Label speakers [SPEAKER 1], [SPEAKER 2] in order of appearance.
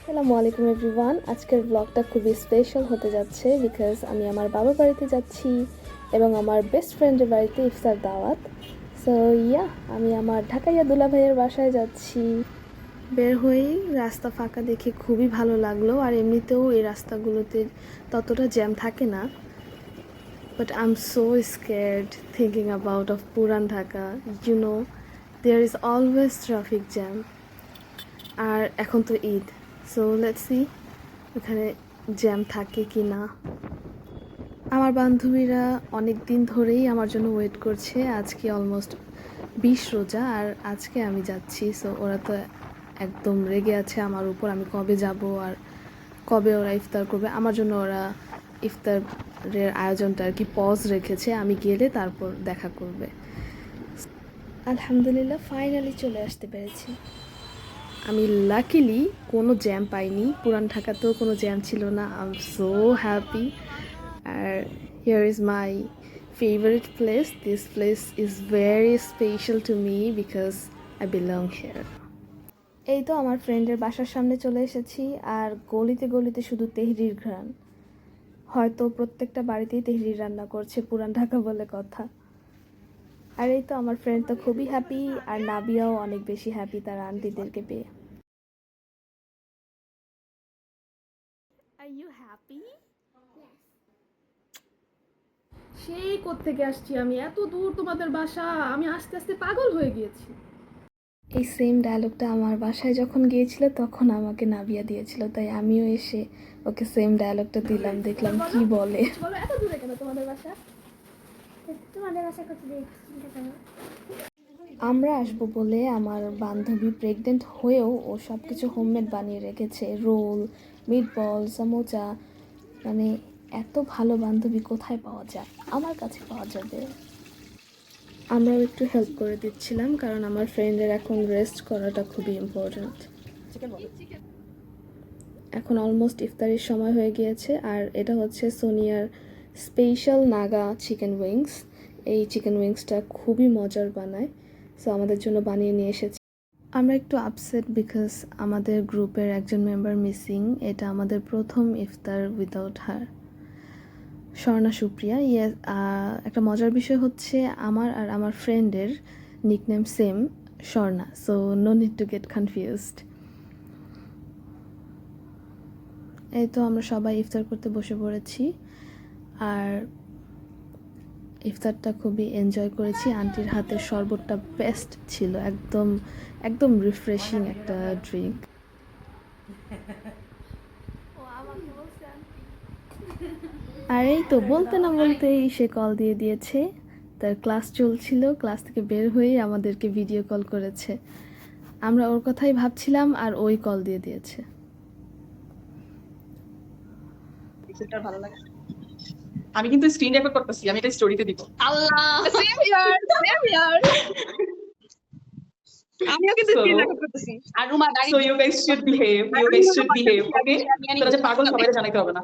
[SPEAKER 1] আসসালামু আলাইকুম এভরিওয়ান। আজকের ব্লগটা খুবই স্পেশাল হতে যাচ্ছে বিকজ আমি আমার বাবার বাড়িতে যাচ্ছি এবং আমার বেস্ট ফ্রেন্ডের বাড়িতে ইফতার দাওয়াত। সো আমি আমার ঢাকাইয়া দুলা ভাইয়ের বাসায় যাচ্ছি। বের হয়েই রাস্তা ফাঁকা দেখে খুবই ভালো লাগলো, আর এমনিতেও এই রাস্তাগুলোতে ততটা জ্যাম থাকে না। But I am so scared thinking about of Puran Dhaka. There is always traffic jam. আর এখন তো ঈদ, সো লেটস সি ওখানে জ্যাম থাকে কি না। আমার বান্ধবীরা অনেক দিন ধরেই আমার জন্য ওয়েট করছে। আজকে অলমোস্ট 20 রোজা, আর আজকে আমি যাচ্ছি। সো ওরা তো একদম রেগে আছে আমার উপর, আমি কবে যাব আর কবে ওরা ইফতার করবে। আমার জন্য ওরা ইফতারের আয়োজনটা আর কি পজ রেখেছে, আমি গেলে তারপর দেখা করবে। আলহামদুলিল্লাহ ফাইনালি চলে আসতে পেরেছি। আমি লাকিলি কোনো জ্যাম পাইনি, পুরান ঢাকাতেও কোনো জ্যাম ছিল না। I am so happy. R here is my favourite place. This place is very special to me because I belong here. এই তো আমার ফ্রেন্ডের বাসার সামনে চলে এসেছি, আর গলিতে গলিতে শুধু তেহরির ঘ্রাণ। হয়তো প্রত্যেকটা বাড়িতেই তেহরির রান্না করছে পুরান ঢাকা বলে কথা। আর এই তো আমার ফ্রেন্ড তো খুবই হ্যাপি, আর নাবিয়াও অনেক বেশি হ্যাপি তার আন্টিদেরকে পেয়ে। Are you happy? সেই কোত্থেকে আসছি আমি, এত দূর তোমাদের বাসা, আমি আস্তে আস্তে পাগল হয়ে গিয়েছি। এই সেম ডায়লগটা আমার বাসায় যখন গিয়েছিল তখন আমাকে নাবিয়া দিয়েছিল, তাই আমিও এসে ওকে সেম ডায়লগটা দিলাম, দেখলাম কি বলে। বলো, এত দূরে কেন তোমাদের বাসা?
[SPEAKER 2] তোমাদের বাসা কত দূরে?
[SPEAKER 1] আমরা আসবো বলে আমার বান্ধবী প্রেগনেন্ট হয়েও ও সব কিছু হোমমেড বানিয়ে রেখেছে, রোল, মিটবল, সমোচা। মানে এত ভালো বান্ধবী কোথায় পাওয়া যায়? আমার কাছে পাওয়া যাবে। আমরাও একটু হেল্প করে দিচ্ছিলাম, কারণ আমার ফ্রেন্ডের এখন রেস্ট করাটা খুবই ইম্পর্ট্যান্ট। এখন অলমোস্ট ইফতারির সময় হয়ে গিয়েছে, আর এটা হচ্ছে সোনিয়ার স্পেশাল নাগা চিকেন উইংস। এই চিকেন উইংসটা খুবই মজার বানায়, সো আমাদের জন্য বানিয়ে নিয়ে এসেছে। আমরা একটু আপসেট বিকজ আমাদের গ্রুপের একজন মেম্বার মিসিং। এটা আমাদের প্রথম ইফতার উইদাউট হার, স্বর্ণা সুপ্রিয়া। একটা মজার বিষয় হচ্ছে আমার আর আমার ফ্রেন্ডের nickname same, Swarna, so no need to get confused. এই তো আমরা সবাই ইফতার করতে বসে পড়েছি, আর ইফতারটা খুবই এনজয় করেছি। আন্টির হাতের শরবতটা বেস্ট ছিল, একদম একদম রিফ্রেশিং একটা ড্রিঙ্ক। আর এই তো বলতে না বলতেই সে কল দিয়ে দিয়েছে। তার ক্লাস চলছিল, ক্লাস থেকে বের হয়েই আমাদেরকে ভিডিও কল করেছে। আমরা ওর কথাই ভাবছিলাম আর ওই কল দিয়ে দিয়েছে।
[SPEAKER 3] ভালো লাগে। আমি কিন্তু স্ক্রিন রেকর্ড করতেছি, আমি এটা স্টোরিতে দিব। আল্লাহ, সেম ইয়ার, সেম ইয়ার। আমিও কিন্তু স্ক্রিন রেকর্ড করতেছি। আর Ruma, so you guys should behave, you guys should behave, okay? তোরা যে পাগল সবাইকে জানাইতে হবে না।